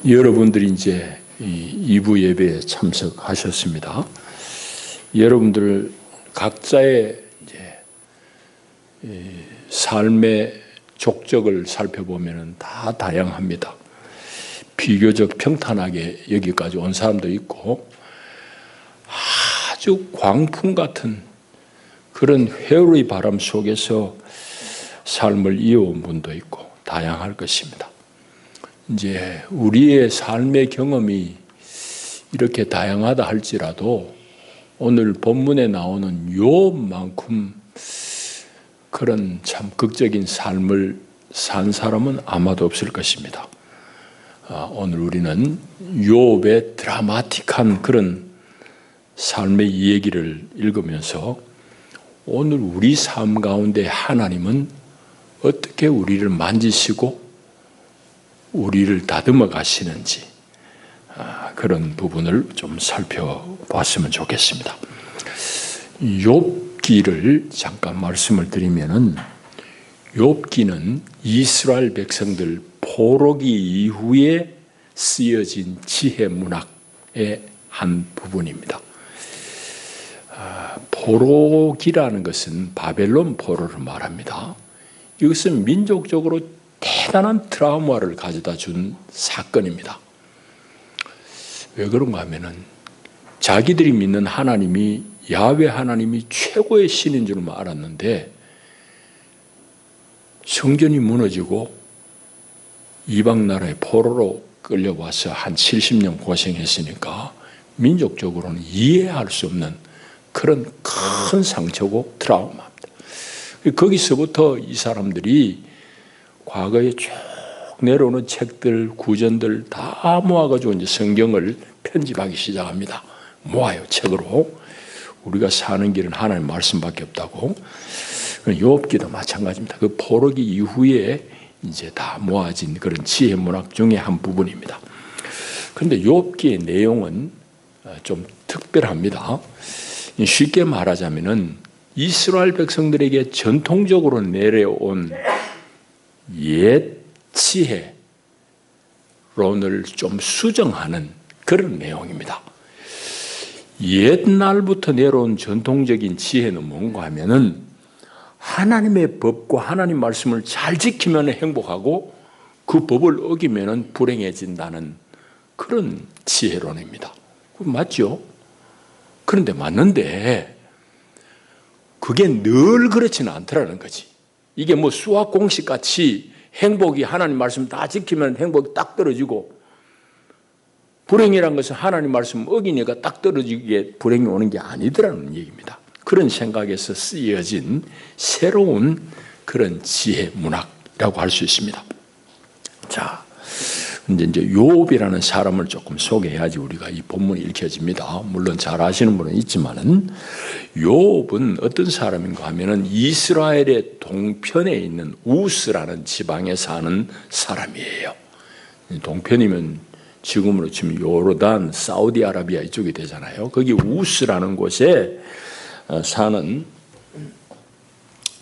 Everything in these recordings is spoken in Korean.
여러분들이 이제 이 2부 예배에 참석하셨습니다. 여러분들 각자의 이제 삶의 족적을 살펴보면 다 다양합니다. 비교적 평탄하게 여기까지 온 사람도 있고 아주 광풍 같은 그런 회오리 바람 속에서 삶을 이어온 분도 있고 다양할 것입니다. 이제 우리의 삶의 경험이 이렇게 다양하다 할지라도 오늘 본문에 나오는 욥만큼 그런 참 극적인 삶을 산 사람은 아마도 없을 것입니다. 오늘 우리는 욥의 드라마틱한 그런 삶의 이야기를 읽으면서 오늘 우리 삶 가운데 하나님은 어떻게 우리를 만지시고 우리를 다듬어 가시는지 그런 부분을 좀 살펴봤으면 좋겠습니다. 욥기를 잠깐 말씀을 드리면은 욥기는 이스라엘 백성들 포로기 이후에 쓰여진 지혜 문학의 한 부분입니다. 포로기라는 것은 바벨론 포로를 말합니다. 이것은 민족적으로 대단한 트라우마를 가져다 준 사건입니다. 왜 그런가 하면은 자기들이 믿는 하나님이 야훼 하나님이 최고의 신인 줄만 알았는데 성전이 무너지고 이방 나라의 포로로 끌려와서 한 70년 고생했으니까 민족적으로는 이해할 수 없는 그런 큰 상처고 트라우마입니다. 거기서부터 이 사람들이 과거에 쭉 내려오는 책들, 구전들 다 모아가지고 이제 성경을 편집하기 시작합니다. 모아요, 책으로. 우리가 사는 길은 하나님 말씀밖에 없다고. 욥기도 마찬가지입니다. 그 포로기 이후에 이제 다 모아진 그런 지혜 문학 중에 한 부분입니다. 그런데 욥기의 내용은 좀 특별합니다. 쉽게 말하자면은 이스라엘 백성들에게 전통적으로 내려온 옛 지혜론을 좀 수정하는 그런 내용입니다. 옛날부터 내려온 전통적인 지혜는 뭔가 하면은 하나님의 법과 하나님 말씀을 잘 지키면 행복하고 그 법을 어기면 불행해진다는 그런 지혜론입니다. 맞죠? 그런데 맞는데 그게 늘 그렇지는 않더라는 거지. 이게 뭐 수학 공식 같이 행복이 하나님 말씀 다 지키면 행복이 딱 떨어지고 불행이란 것은 하나님 말씀 어기니까 딱 떨어지게 불행이 오는 게 아니더라는 얘기입니다. 그런 생각에서 쓰여진 새로운 그런 지혜 문학이라고 할 수 있습니다. 자, 이제 욥이라는 사람을 조금 소개해야지 우리가 이 본문이 읽혀집니다. 물론 잘 아시는 분은 있지만은 욥은 어떤 사람인가 하면은 이스라엘의 동편에 있는 우스라는 지방에 사는 사람이에요. 동편이면 지금으로 치면 요르단, 사우디아라비아 이쪽이 되잖아요. 거기 우스라는 곳에 사는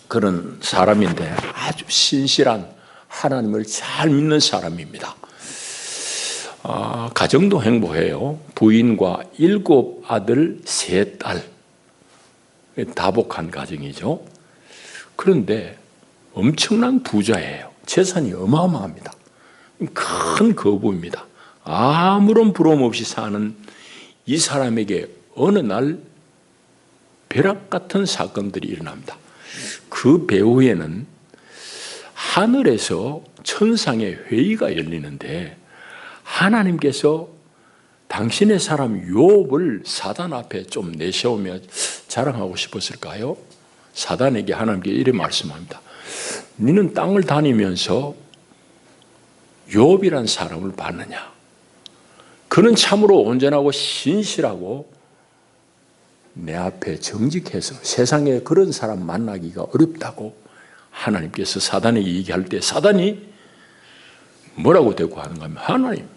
그런 사람인데 아주 신실한 하나님을 잘 믿는 사람입니다. 가정도 행복해요. 부인과 7 아들 3 딸, 다복한 가정이죠. 그런데 엄청난 부자예요. 재산이 어마어마합니다. 큰 거부입니다. 아무런 부러움 없이 사는 이 사람에게 어느 날 벼락 같은 사건들이 일어납니다. 그 배후에는 하늘에서 천상의 회의가 열리는데 하나님께서 당신의 사람 욥을 사단 앞에 좀 내세우며 자랑하고 싶었을까요? 사단에게 하나님께 이렇게 말씀합니다. 너는 땅을 다니면서 욥이란 사람을 봤느냐? 그는 참으로 온전하고 신실하고 내 앞에 정직해서 세상에 그런 사람 만나기가 어렵다고 하나님께서 사단에게 얘기할 때 사단이 뭐라고 대꾸하는가 하면 하나님,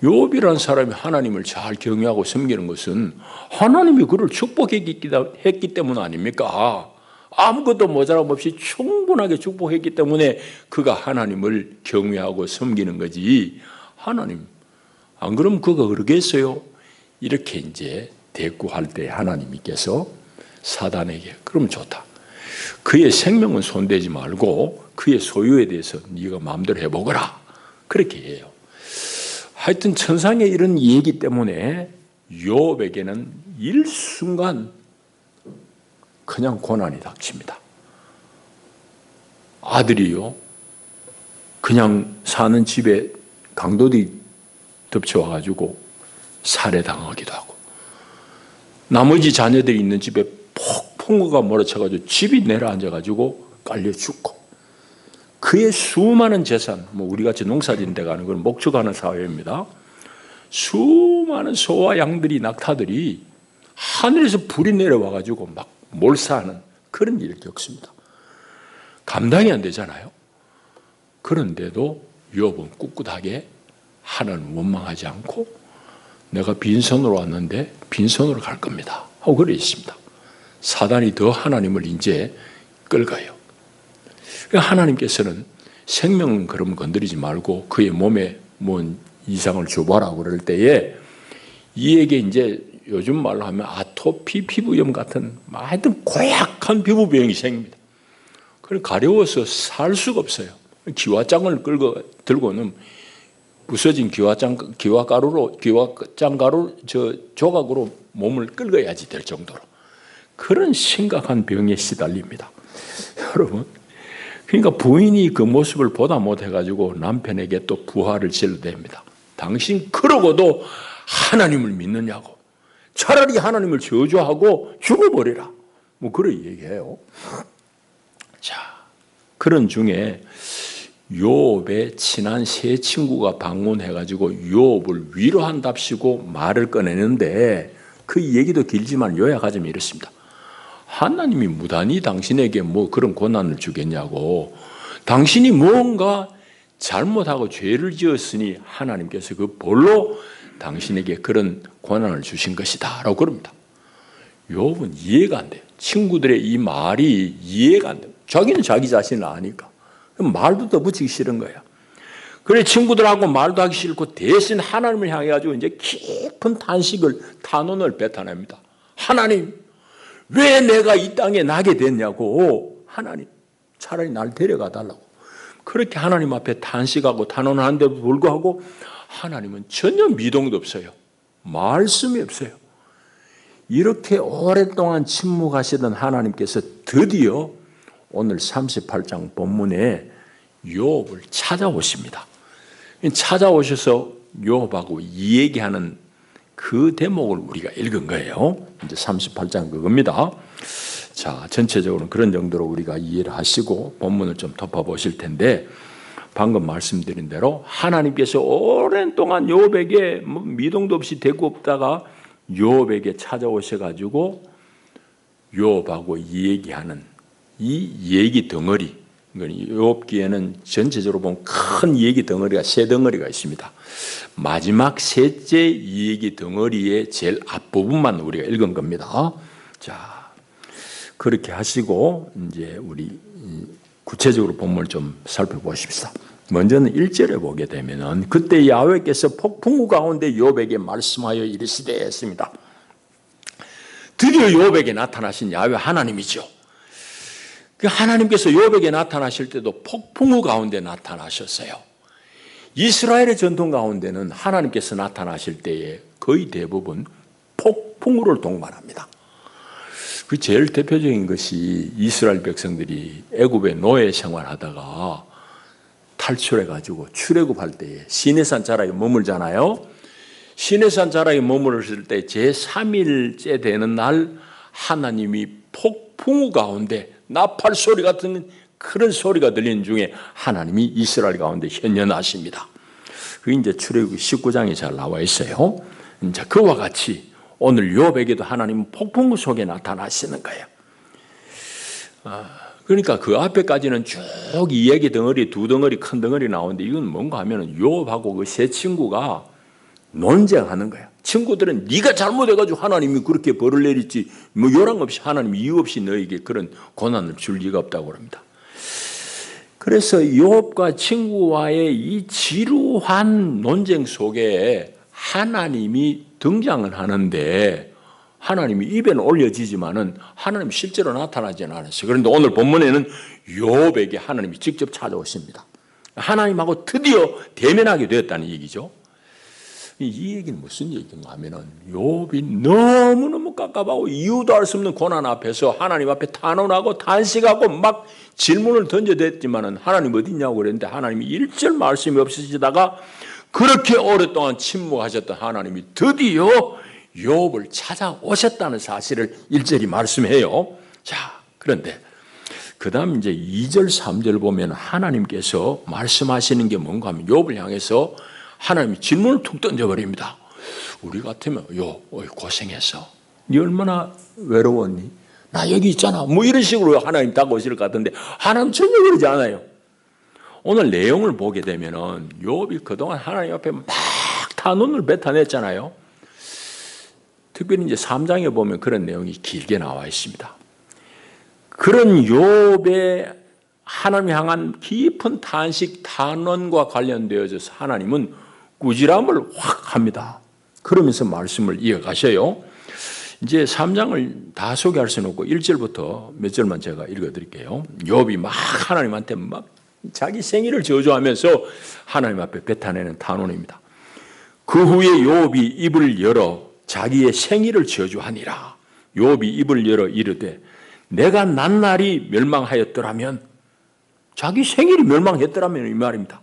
욥이라는 사람이 하나님을 잘 경외하고 섬기는 것은 하나님이 그를 축복했기 때문 아닙니까? 아무것도 모자람 없이 충분하게 축복했기 때문에 그가 하나님을 경외하고 섬기는 거지. 하나님, 안 그러면 그가 그러겠어요? 이렇게 이제 대꾸할 때 하나님께서 사단에게 그럼 좋다. 그의 생명은 손대지 말고 그의 소유에 대해서 네가 마음대로 해보거라. 그렇게 해요. 하여튼 천상의 이런 얘기 때문에 욥에게는 일순간 그냥 고난이 닥칩니다. 아들이요, 그냥 사는 집에 강도들이 덮쳐와가지고 살해당하기도 하고, 나머지 자녀들이 있는 집에 폭풍우가 몰아쳐가지고 집이 내려앉아가지고 깔려 죽고, 그의 수많은 재산, 우리같이 농사짓는 데 가는 건 목축하는 사회입니다. 수많은 소와 양들이, 낙타들이 하늘에서 불이 내려와가지고 막 몰사하는 그런 일을 겪습니다. 감당이 안 되잖아요. 그런데도 욥은 꿋꿋하게 하나님을 원망하지 않고 내가 빈손으로 왔는데 빈손으로 갈 겁니다 하고 그래 있습니다. 사단이 더 하나님을 이제 끌어요. 하나님께서는 생명은 그러면 건드리지 말고 그의 몸에 뭔 이상을 줘봐라 그럴 때에 이에게 이제 요즘 말로 하면 아토피 피부염 같은 하여튼 고약한 피부병이 생깁니다. 그걸 가려워서 살 수가 없어요. 기와장을 들고는 부서진 기와장가루 조각으로 몸을 끌어야지 될 정도로 그런 심각한 병에 시달립니다. 여러분, 그러니까 부인이 그 모습을 보다 못해가지고 남편에게 또 부하를 질러댑니다. 당신 그러고도 하나님을 믿느냐고. 차라리 하나님을 저주하고 죽어버리라. 그런 얘기해요. 자, 그런 중에 욥의 친한 세 친구가 방문해가지고 욥을 위로한답시고 말을 꺼내는데 그 얘기도 길지만 요약하자면 이렇습니다. 하나님이 무단히 당신에게 그런 고난을 주겠냐고. 당신이 뭔가 잘못하고 죄를 지었으니 하나님께서 그 벌로 당신에게 그런 고난을 주신 것이다 라고 그럽니다. 욥은 이해가 안 돼요. 친구들의 이 말이 이해가 안 돼요. 자기는 자기 자신을 아니까 말도 더 붙이기 싫은 거야. 그래 친구들하고 말도 하기 싫고 대신 하나님을 향해 가지고 이제 깊은 탄원을 뱉어냅니다. 하나님, 왜 내가 이 땅에 나게 됐냐고. 하나님, 차라리 날 데려가 달라고. 그렇게 하나님 앞에 탄식하고 탄원하는데도 불구하고 하나님은 전혀 미동도 없어요. 말씀이 없어요. 이렇게 오랫동안 침묵하시던 하나님께서 드디어 오늘 38장 본문에 욥을 찾아오십니다. 찾아오셔서 욥하고 이 얘기하는 그 대목을 우리가 읽은 거예요. 이제 38장 그겁니다. 자, 전체적으로는 그런 정도로 우리가 이해를 하시고 본문을 좀 덮어보실 텐데 방금 말씀드린 대로 하나님께서 오랜 동안 욥에게 미동도 없이 대꾸없다가 욥에게 찾아오셔가지고 욥하고 이 얘기하는 이 얘기 덩어리, 욥기에는 전체적으로 보면 큰 얘기 덩어리가 세 덩어리가 있습니다. 마지막 셋째 이 얘기 덩어리의 제일 앞부분만 우리가 읽은 겁니다. 자, 그렇게 하시고 이제 우리 구체적으로 본문을 좀 살펴보십시다. 먼저는 1절에 보게 되면은 그때 야훼께서 폭풍우 가운데 욥에게 말씀하여 이르시되 했습니다. 드디어 욥에게 나타나신 야훼 하나님이죠. 그 하나님께서 욥에게 나타나실 때도 폭풍우 가운데 나타나셨어요. 이스라엘의 전통 가운데는 하나님께서 나타나실 때에 거의 대부분 폭풍우를 동반합니다. 그 제일 대표적인 것이 이스라엘 백성들이 애굽의 노예 생활하다가 탈출해가지고 출애굽할 때에 시내산 자락에 머물잖아요. 시내산 자락에 머물렀을 때 제3일째 되는 날 하나님이 폭풍우 가운데 나팔 소리 같은 그런 소리가 들리는 중에 하나님이 이스라엘 가운데 현현하십니다. 그게 이제 출애굽 19장에 잘 나와 있어요. 이제 그와 같이 오늘 욥에게도 하나님은 폭풍우 속에 나타나시는 거예요. 그러니까 그 앞에까지는 쭉 이 얘기 덩어리 두 덩어리 큰 덩어리 나오는데 이건 뭔가 하면은 욥하고 그 세 친구가 논쟁하는 거야. 친구들은 네가 잘못해가지고 하나님이 그렇게 벌을 내리지 뭐 요랑 없이 하나님이 이유 없이 너에게 그런 고난을 줄 리가 없다고 합니다. 그래서 욥과 친구와의 이 지루한 논쟁 속에 하나님이 등장을 하는데 하나님이 입에는 올려지지만은 하나님이 실제로 나타나지는 않았어요. 그런데 오늘 본문에는 욥에게 하나님이 직접 찾아오십니다. 하나님하고 드디어 대면하게 되었다는 얘기죠. 이 얘기는 무슨 얘기인가 하면은 욥이 너무너무 깝깝하고 이유도 알 수 없는 고난 앞에서 하나님 앞에 탄원하고 탄식하고 막 질문을 던져댔지만은 하나님 어디 있냐고 그랬는데 하나님이 일절 말씀이 없으시다가 그렇게 오랫동안 침묵하셨던 하나님이 드디어 욥을 찾아오셨다는 사실을 일절이 말씀해요. 자, 그런데 그 다음 이제 2절, 3절 보면 하나님께서 말씀하시는 게 뭔가 하면 욥을 향해서 하나님이 질문을 툭 던져버립니다. 우리 같으면 욥 고생했어. 네 얼마나 외로웠니? 나 여기 있잖아. 뭐 이런 식으로 하나님 다가오실 것 같은데 하나님 전혀 그러지 않아요. 오늘 내용을 보게 되면은 욥이 그동안 하나님 앞에 막 탄원을 뱉어냈잖아요. 특별히 이제 3장에 보면 그런 내용이 길게 나와 있습니다. 그런 욥의 하나님 향한 깊은 탄식, 탄원과 관련되어져서 하나님은 꾸지람을 확 합니다. 그러면서 말씀을 이어가셔요. 이제 3장을 다 소개할 수는 없고 1절부터 몇 절만 제가 읽어드릴게요. 욥이 막 하나님한테 막 자기 생일을 저주하면서 하나님 앞에 뱉어내는 탄원입니다. 그 후에 욥이 입을 열어 자기의 생일을 저주하니라. 욥이 입을 열어 이르되 내가 난 날이 멸망하였더라면, 자기 생일이 멸망했더라면 이 말입니다.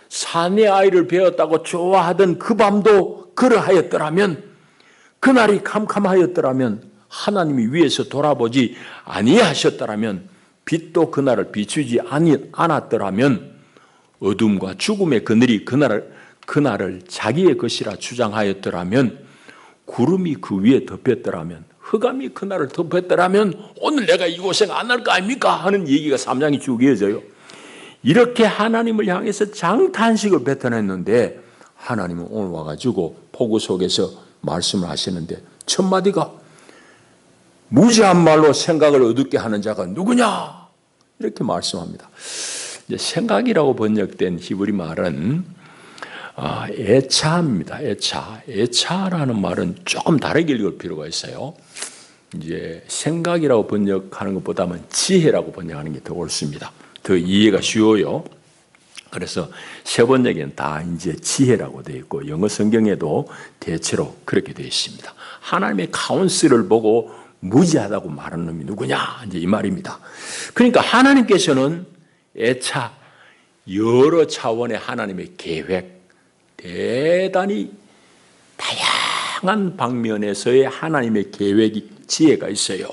사내 아이를 베었다고 좋아하던 그 밤도 그러하였더라면, 그날이 캄캄하였더라면, 하나님이 위에서 돌아보지 아니하셨더라면, 빛도 그날을 비추지 않았더라면, 어둠과 죽음의 그늘이 그날을 자기의 것이라 주장하였더라면, 구름이 그 위에 덮였더라면, 흑암이 그날을 덮였더라면 오늘 내가 이 고생 안 할 거 아닙니까? 하는 얘기가 3장이 쭉 이어져요. 이렇게 하나님을 향해서 장탄식을 뱉어냈는데 하나님은 오늘 와가지고 폭우 속에서 말씀을 하시는데 첫 마디가 무지한 말로 생각을 어둡게 하는 자가 누구냐? 이렇게 말씀합니다. 이제 생각이라고 번역된 히브리 말은 애차입니다. 애차라는 말은 조금 다르게 읽을 필요가 있어요. 이제 생각이라고 번역하는 것보다는 지혜라고 번역하는 게 더 옳습니다. 더 이해가 쉬워요. 그래서 세 번역에는 다 이제 지혜라고 되어 있고 영어 성경에도 대체로 그렇게 되어 있습니다. 하나님의 카운슬을 보고 무지하다고 말하는 놈이 누구냐? 이제 이 말입니다. 그러니까 하나님께서는 애차, 여러 차원의 하나님의 계획, 대단히 다양한 방면에서의 하나님의 계획이 지혜가 있어요.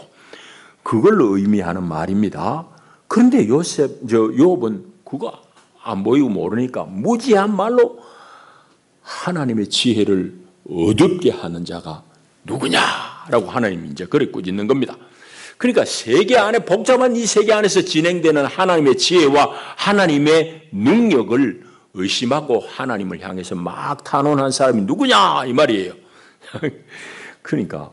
그걸 의미하는 말입니다. 그런데 욥은 그거 안 보이고 모르니까 무지한 말로 하나님의 지혜를 어둡게 하는 자가 누구냐라고 하나님이 이제 그래 꾸짖는 겁니다. 그러니까 세계 안에 복잡한 이 세계 안에서 진행되는 하나님의 지혜와 하나님의 능력을 의심하고 하나님을 향해서 막 탄원한 사람이 누구냐 이 말이에요. 그러니까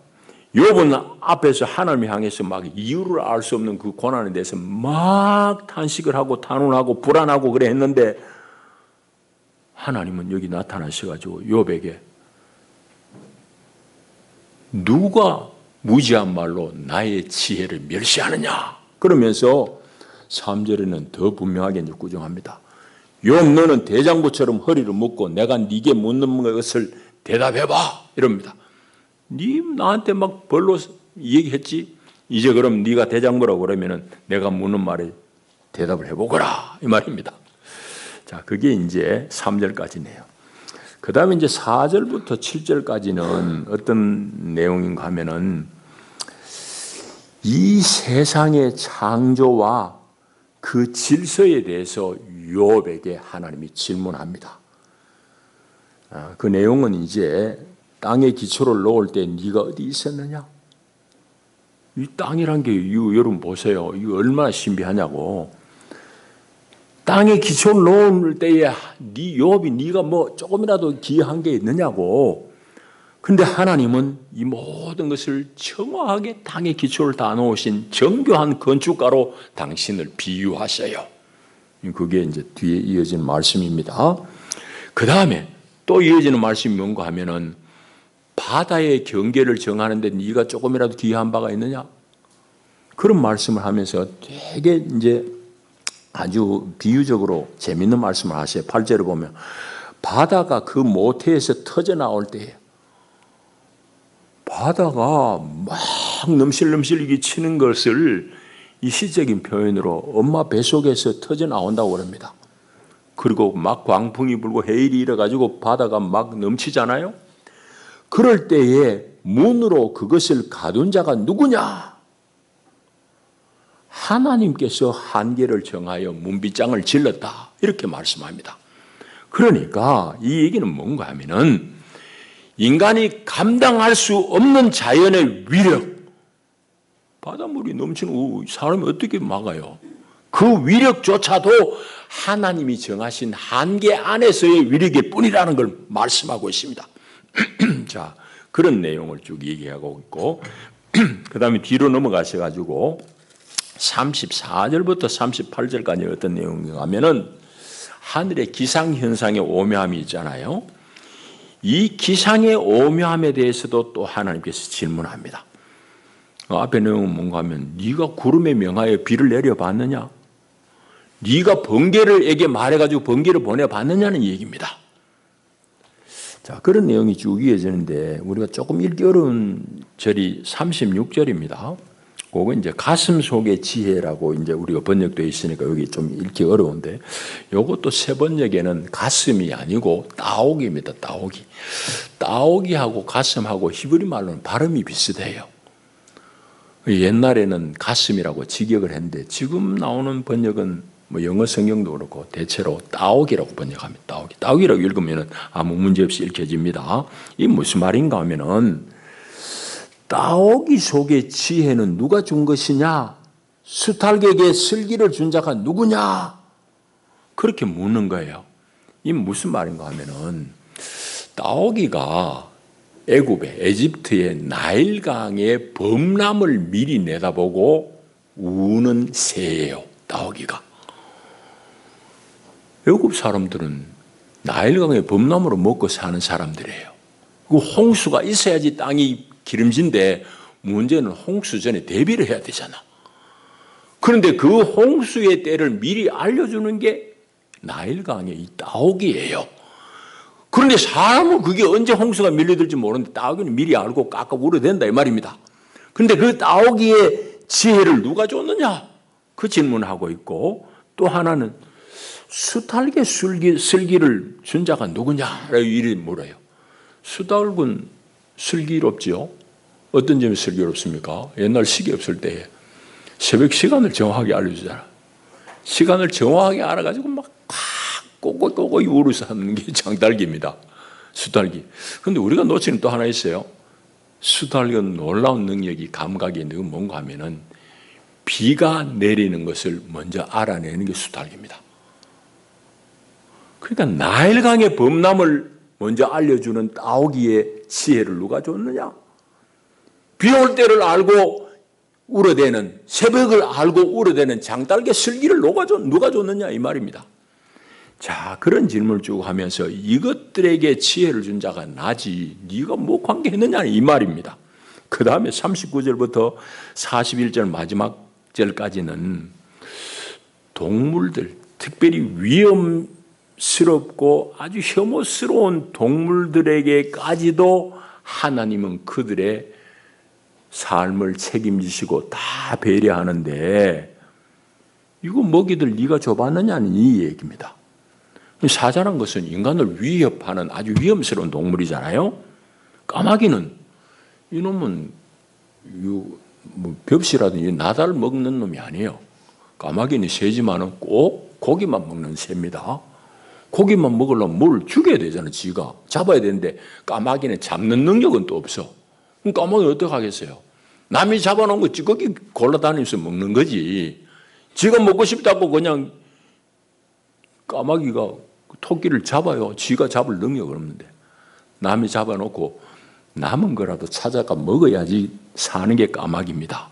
욥은 앞에서 하나님을 향해서 막 이유를 알 수 없는 그 고난에 대해서 막 탄식을 하고 탄원하고 불안하고 그래 했는데 하나님은 여기 나타나셔가지고 욥에게 누가 무지한 말로 나의 지혜를 멸시하느냐 그러면서 3절에는 더 분명하게 이제 구정합니다. 욥 너는 대장부처럼 허리를 묶고 내가 네게 묻는 것을 대답해봐 이럽니다. 네 나한테 막 벌로 얘기했지 이제 그럼 네가 대장부라고 그러면은 내가 묻는 말에 대답을 해보거라 이 말입니다. 자 그게 이제 3절까지네요. 그 다음에 이제 4절부터 7절까지는 어떤 내용인가 하면은 이 세상의 창조와 그 질서에 대해서 욥에게 하나님이 질문합니다. 그 내용은 이제 땅의 기초를 놓을 때 네가 어디 있었느냐? 이 땅이란 게 여러분 보세요. 이거 얼마나 신비하냐고. 땅에 기초를 놓을 때에 네 요업이 네가 뭐 조금이라도 기여한 게 있느냐고. 근데 하나님은 이 모든 것을 청아하게 땅에 기초를 다 놓으신 정교한 건축가로 당신을 비유하셔요. 그게 이제 뒤에 이어지는 말씀입니다. 그 다음에 또 이어지는 말씀이 뭔가 하면은 바다의 경계를 정하는데 네가 조금이라도 기여한 바가 있느냐? 그런 말씀을 하면서 되게 이제 아주 비유적으로 재밌는 말씀을 하셔요. 8절을 보면 바다가 그 모태에서 터져 나올 때 바다가 막 넘실넘실 치는 것을 이 시적인 표현으로 엄마 뱃속에서 터져 나온다고 그럽니다. 그리고 막 광풍이 불고 해일이 일어가지고 바다가 막 넘치잖아요. 그럴 때에 문으로 그것을 가둔 자가 누구냐? 하나님께서 한계를 정하여 문빗장을 질렀다. 이렇게 말씀합니다. 그러니까 이 얘기는 뭔가 하면은 인간이 감당할 수 없는 자연의 위력, 바닷물이 넘치는 사람이 어떻게 막아요? 그 위력조차도 하나님이 정하신 한계 안에서의 위력일 뿐이라는 걸 말씀하고 있습니다. 자, 그런 내용을 쭉 얘기하고 있고 그 다음에 뒤로 넘어가셔가지고 34절부터 38절까지 어떤 내용인가 하면은 하늘의 기상현상의 오묘함이 있잖아요. 이 기상의 오묘함에 대해서도 또 하나님께서 질문합니다. 앞에 내용은 뭔가 하면 네가 구름에 명하여 비를 내려봤느냐? 네가 번개를에게 말해가지고 번개를 보내봤느냐는 얘기입니다. 자, 그런 내용이 쭉 이어지는데 우리가 조금 읽기 어려운 절이 36절입니다. 그거 이제 가슴 속의 지혜라고 이제 우리가 번역되어 있으니까 여기 좀 읽기 어려운데 요것도 새 번역에는 가슴이 아니고 따오기입니다. 따오기. 따오기하고 가슴하고 히브리 말로는 발음이 비슷해요. 옛날에는 가슴이라고 직역을 했는데 지금 나오는 번역은 뭐 영어 성경도 그렇고 대체로 따오기라고 번역합니다. 따오기. 따오기라고 읽으면 아무 문제 없이 읽혀집니다. 이 무슨 말인가 하면은 따오기 속의 지혜는 누가 준 것이냐? 수탈객에게 슬기를 준 자가 누구냐? 그렇게 묻는 거예요. 이 무슨 말인가 하면은 따오기가 애굽의 에집트의 나일강의 범람을 미리 내다보고 우는 새예요. 따오기가. 애굽 사람들은 나일강의 범람으로 먹고 사는 사람들이에요. 그 홍수가 있어야지 땅이 기름진데 문제는 홍수 전에 대비를 해야 되잖아. 그런데 그 홍수의 때를 미리 알려주는 게 나일강의 이 따오기예요. 그런데 사람은 그게 언제 홍수가 밀려들지 모르는데 따오기는 미리 알고 깎아 우려댄다 이 말입니다. 그런데 그 따오기의 지혜를 누가 줬느냐? 그 질문을 하고 있고 또 하나는 수탈개 슬기를 준 자가 누구냐라고 이리 물어요. 수달군 슬기롭지요? 어떤 점이 슬기롭습니까? 옛날 시계 없을 때 새벽 시간을 정확하게 알려주잖아. 시간을 정확하게 알아가지고 막 꼬꼬꼬꼬 울어서 하는 게 장달기입니다. 수달기. 그런데 우리가 놓치는 또 하나 있어요. 수달기는 놀라운 능력이 감각이 있는 건 뭔가 하면은 비가 내리는 것을 먼저 알아내는 게 수달기입니다. 그러니까 나일강의 범람을 먼저 알려주는 따오기의 지혜를 누가 줬느냐? 비 올 때를 알고 울어대는, 새벽을 알고 울어대는 장달개 슬기를 누가 줬느냐 이 말입니다. 자, 그런 질문을 쭉 하면서 이것들에게 지혜를 준 자가 나지 네가 뭐 관계했느냐 이 말입니다. 그 다음에 39절부터 41절 마지막 절까지는 동물들, 특별히 위험스럽고 아주 혐오스러운 동물들에게까지도 하나님은 그들의 삶을 책임지시고 다 배려하는데 이거 먹이들 네가 줘봤느냐는 이 얘기입니다. 사자란 것은 인간을 위협하는 아주 위험스러운 동물이잖아요. 까마귀는 이놈은 뭐 벽시라든지 나달 먹는 놈이 아니에요. 까마귀는 새지만은 꼭 고기만 먹는 새입니다. 고기만 먹으려면 뭘 죽여야 되잖아요. 지가 잡아야 되는데 까마귀는 잡는 능력은 또 없어. 그럼 까마귀는 어떻게 하겠어요? 남이 잡아놓은 거 찌꺼기 골라다니면서 먹는 거지. 지가 먹고 싶다고 그냥 까마귀가 토끼를 잡아요. 쥐가 잡을 능력은 없는데 남이 잡아놓고 남은 거라도 찾아가 먹어야지 사는 게 까마귀입니다.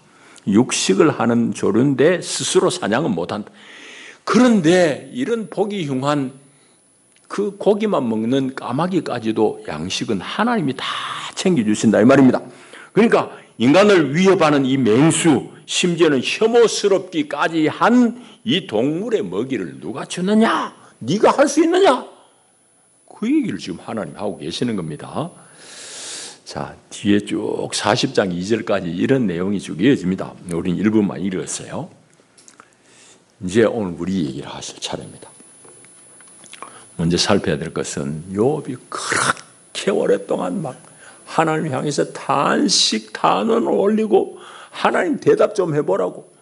육식을 하는 조류인데 스스로 사냥은 못한다. 그런데 이런 보기 흉한 그 고기만 먹는 까마귀까지도 양식은 하나님이 다 챙겨주신다 이 말입니다. 그러니까 인간을 위협하는 이 맹수, 심지어는 혐오스럽기까지 한 이 동물의 먹이를 누가 주느냐? 네가 할 수 있느냐? 그 얘기를 지금 하나님 하고 계시는 겁니다. 자, 뒤에 쭉 40장 2절까지 이런 내용이 쭉 이어집니다. 우리는 일부만 읽었어요. 이제 오늘 우리 얘기를 하실 차례입니다. 먼저 살펴야 될 것은 욥이 그렇게 오랫동안 막 하나님 향해서 탄식, 탄원을 올리고 하나님 대답 좀 해보라고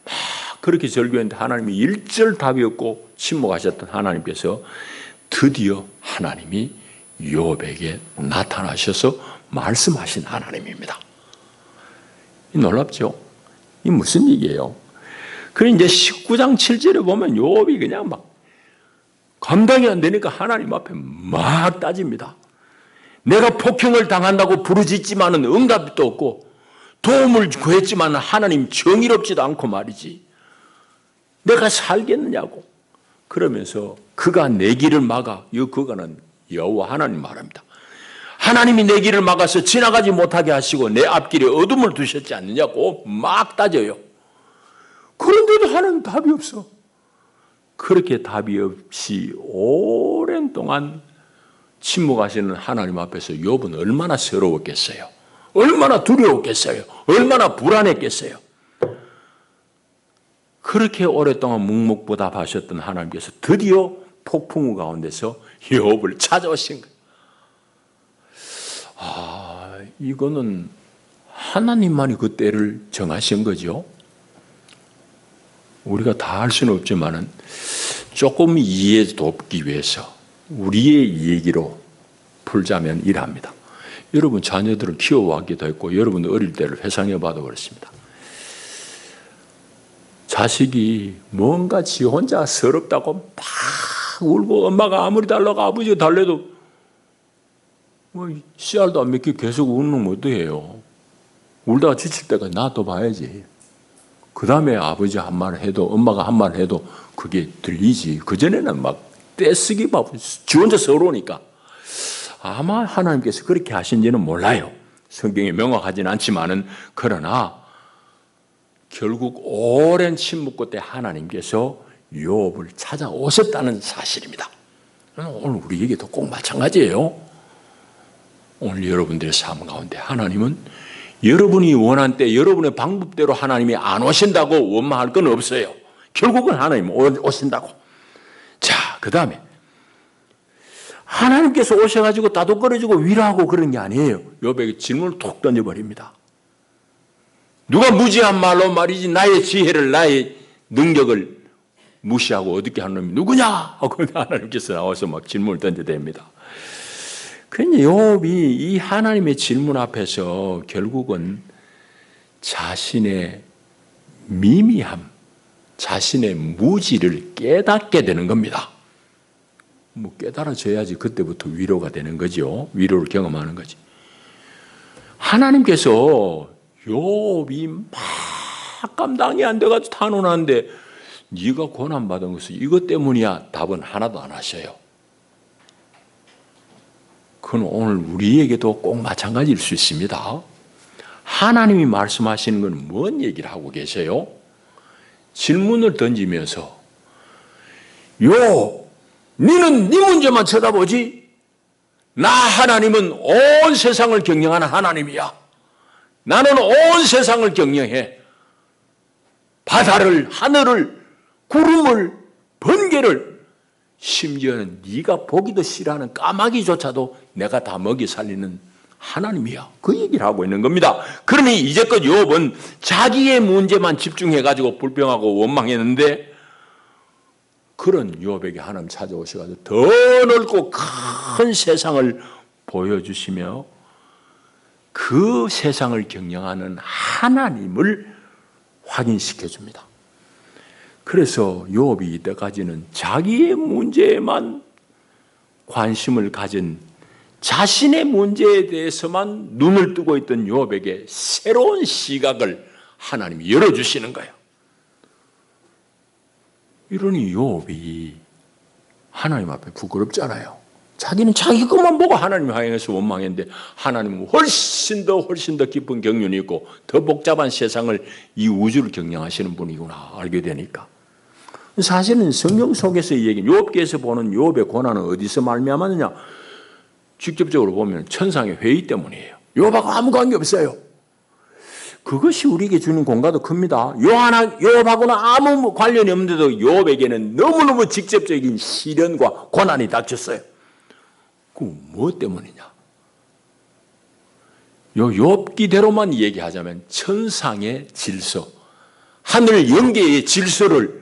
막 그렇게 절규했는데 하나님이 일절 답이 없고 침묵하셨던 하나님께서 드디어 하나님이 욥에게 나타나셔서 말씀하신 하나님입니다. 놀랍죠? 이 무슨 얘기예요? 그래 이제 19장 7절에 보면 욥이 그냥 막 감당이 안 되니까 하나님 앞에 막 따집니다. 내가 폭행을 당한다고 부르짖지만은 응답도 없고 도움을 구했지만 하나님 정의롭지도 않고 말이지. 내가 살겠느냐고. 그러면서 그가 내 길을 막아. 그가는 여호와 하나님 말합니다. 하나님이 내 길을 막아서 지나가지 못하게 하시고 내 앞길에 어둠을 두셨지 않느냐고 막 따져요. 그런데도 하나님 답이 없어. 그렇게 답이 없이 오랜 동안 침묵하시는 하나님 앞에서 욥은 얼마나 서러웠겠어요. 얼마나 두려웠겠어요. 얼마나 불안했겠어요. 그렇게 오랫동안 묵묵부답하셨던 하나님께서 드디어 폭풍우 가운데서 욥을 찾아오신 거예요. 이거는 하나님만이 그 때를 정하신 거죠. 우리가 다 할 수는 없지만은 조금 이해 돕기 위해서 우리의 얘기로 풀자면 이랍니다. 여러분 자녀들을 키워왔기도 했고 여러분 어릴 때를 회상해봐도 그렇습니다. 자식이 뭔가 지 혼자 서럽다고 막 울고 엄마가 아무리 달라고 아버지가 달래도 씨알도 안 맺기 계속 우는 건 어때요? 울다가 지칠 때까지 놔둬봐야지. 그 다음에 아버지 한 말 해도 엄마가 한 말 해도 그게 들리지. 그전에는 막 떼쓰기 바쁘 지 혼자 서러우니까. 아마 하나님께서 그렇게 하신지는 몰라요. 성경에 명확하진 않지만은 그러나 결국 오랜 침묵 끝에 하나님께서 욥을 찾아오셨다는 사실입니다. 오늘 우리에게도 꼭 마찬가지예요. 오늘 여러분들의 삶 가운데 하나님은 여러분이 원한 때 여러분의 방법대로 하나님이 안 오신다고 원망할 건 없어요. 결국은 하나님 오신다고. 자, 그 다음에 하나님께서 오셔가지고 다독거려주고 위로하고 그런 게 아니에요. 욥에게 질문을 톡 던져버립니다. 누가 무지한 말로 말이지 나의 지혜를 나의 능력을 무시하고 어둡게 하는 놈이 누구냐? 하고 하나님께서 나와서 막 질문을 던져댑니다. 그러니 욥이 이 하나님의 질문 앞에서 결국은 자신의 미미함, 자신의 무지를 깨닫게 되는 겁니다. 깨달아져야지 그때부터 위로가 되는 거죠. 위로를 경험하는 거지. 하나님께서 욥이 막 감당이 안 돼가지고 탄원하는데 네가 고난받은 것은 이것 때문이야. 답은 하나도 안 하셔요. 그건 오늘 우리에게도 꼭 마찬가지일 수 있습니다. 하나님이 말씀하시는 건 뭔 얘기를 하고 계세요? 질문을 던지면서 욥, 너는 네 문제만 쳐다보지? 나 하나님은 온 세상을 경영하는 하나님이야. 나는 온 세상을 경영해. 바다를, 하늘을, 구름을, 번개를, 심지어는 네가 보기도 싫어하는 까마귀조차도 내가 다 먹이 살리는 하나님이야. 그 얘기를 하고 있는 겁니다. 그러니 이제껏 욥은 자기의 문제만 집중해가지고 불평하고 원망했는데 그런 욥에게 하나님 찾아오셔가지고 더 넓고 큰 세상을 보여주시며 그 세상을 경영하는 하나님을 확인시켜 줍니다. 그래서 욥이 이때까지는 자기의 문제에만 관심을 가진, 자신의 문제에 대해서만 눈을 뜨고 있던 욥에게 새로운 시각을 하나님이 열어주시는 거예요. 이러니 욥이 하나님 앞에 부끄럽잖아요. 자기는 자기 것만 보고 하나님 향해서 원망했는데 하나님은 훨씬 더 깊은 경륜이 있고 더 복잡한 세상을, 이 우주를 경영하시는 분이구나 알게 되니까. 사실은 성경 속에서 이 얘기, 욥기에서 보는 욥의 고난은 어디서 말미암았느냐? 직접적으로 보면 천상의 회의 때문이에요. 욥하고 아무 관계 없어요. 그것이 우리에게 주는 공과도 큽니다. 욥하고는 아무 관련이 없는데도 욥에게는 너무너무 직접적인 시련과 고난이 닥쳤어요. 그 뭐 때문이냐? 욥기대로만 얘기하자면 천상의 질서, 하늘 영계의 질서를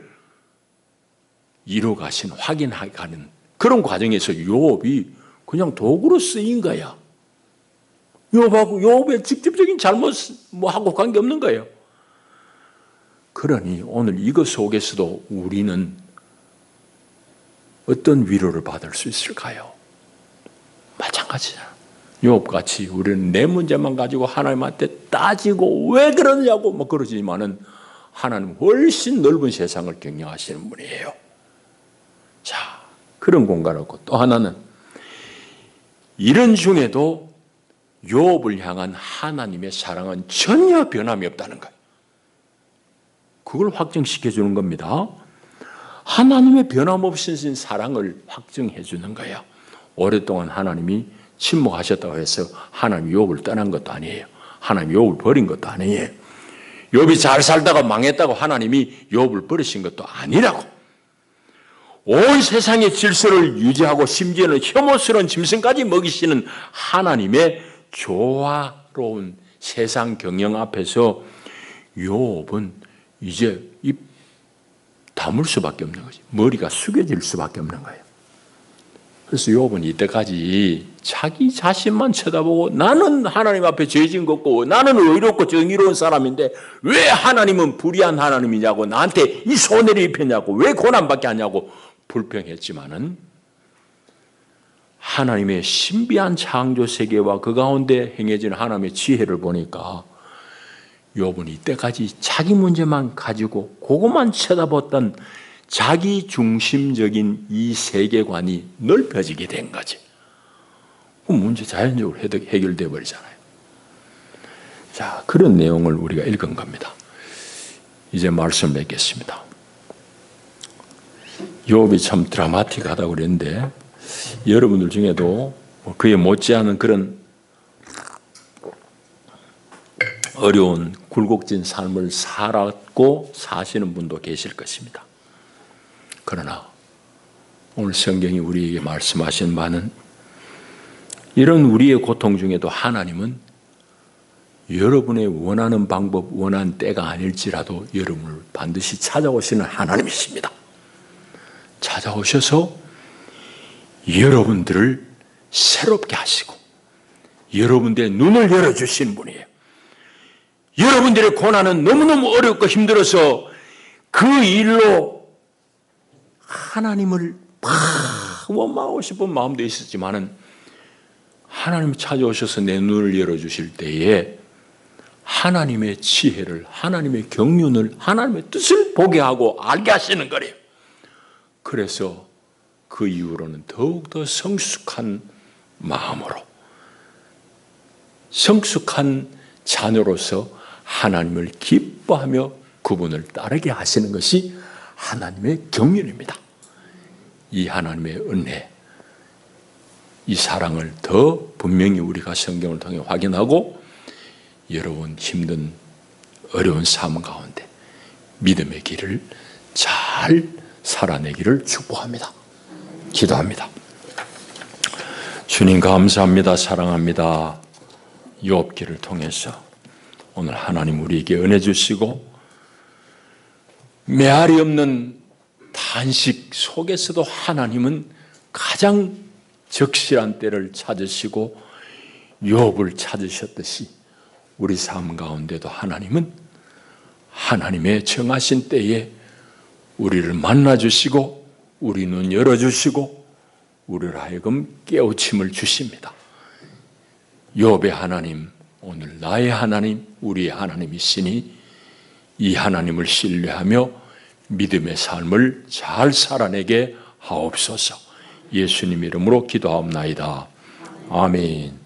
이루어가신, 확인하는 그런 과정에서 욥이 그냥 도구로 쓰인 거야. 욥의 직접적인 잘못 하고 관계없는 거예요. 그러니 오늘 이것 속에서도 우리는 어떤 위로를 받을 수 있을까요? 마찬가지잖아. 욥같이 우리는 내 문제만 가지고 하나님한테 따지고 왜 그러냐고 그러지만은 하나님 훨씬 넓은 세상을 경영하시는 분이에요. 자, 그런 공간을 얻고, 또 하나는 이런 중에도 욥을 향한 하나님의 사랑은 전혀 변함이 없다는 거예요. 그걸 확증시켜 주는 겁니다. 하나님의 변함없으신 사랑을 확증해 주는 거예요. 오랫동안 하나님이 침묵하셨다고 해서 하나님이 욥을 떠난 것도 아니에요. 하나님이 욥을 버린 것도 아니에요. 욥이 잘 살다가 망했다고 하나님이 욥을 버리신 것도 아니라고. 온 세상의 질서를 유지하고 심지어는 혐오스러운 짐승까지 먹이시는 하나님의 조화로운 세상 경영 앞에서 욥은 이제 입 다물 수밖에 없는 거지. 머리가 숙여질 수밖에 없는 거예요. 그래서 욥은 이때까지 자기 자신만 쳐다보고, 나는 하나님 앞에 죄진 것 없고 나는 의롭고 정의로운 사람인데 왜 하나님은 불의한 하나님이냐고, 나한테 이 손해를 입혔냐고, 왜 고난받게 하냐고 불평했지만은 하나님의 신비한 창조 세계와 그 가운데 행해진 하나님의 지혜를 보니까 욥은 이때까지 자기 문제만 가지고 그것만 쳐다봤던 자기 중심적인 이 세계관이 넓혀지게 된 거지. 그 문제 자연적으로 해결되어 버리잖아요. 자, 그런 내용을 우리가 읽은 겁니다. 이제 말씀 맺겠습니다. 욥이 참 드라마틱하다고 그랬는데 여러분들 중에도 그에 못지않은 그런 어려운 굴곡진 삶을 살았고 사시는 분도 계실 것입니다. 그러나 오늘 성경이 우리에게 말씀하신 바는 이런 우리의 고통 중에도 하나님은 여러분의 원하는 방법, 원하는 때가 아닐지라도 여러분을 반드시 찾아오시는 하나님이십니다. 찾아오셔서 여러분들을 새롭게 하시고 여러분들의 눈을 열어주신 분이에요. 여러분들의 고난은 너무너무 어렵고 힘들어서 그 일로 하나님을 원망하고 싶은 마음도 있었지만은 하나님이 찾아오셔서 내 눈을 열어주실 때에 하나님의 지혜를, 하나님의 경륜을, 하나님의 뜻을 보게 하고 알게 하시는 거래요. 그래서 그 이후로는 더욱더 성숙한 마음으로, 성숙한 자녀로서 하나님을 기뻐하며 그분을 따르게 하시는 것이 하나님의 경륜입니다. 이 하나님의 은혜, 이 사랑을 더 분명히 우리가 성경을 통해 확인하고 여러분 힘든 어려운 삶 가운데 믿음의 길을 잘 살아내기를 축복합니다. 기도합니다. 주님 감사합니다. 사랑합니다. 욥기를 통해서 오늘 하나님 우리에게 은혜 주시고 메아리 없는 탄식 속에서도 하나님은 가장 적실한 때를 찾으시고 욥을 찾으셨듯이 우리 삶 가운데도 하나님은 하나님의 정하신 때에 우리를 만나주시고 우리 눈 열어주시고 우리를 하여금 깨우침을 주십니다. 욥의 하나님, 오늘 나의 하나님, 우리의 하나님이시니 이 하나님을 신뢰하며 믿음의 삶을 잘 살아내게 하옵소서. 예수님 이름으로 기도하옵나이다. 아멘.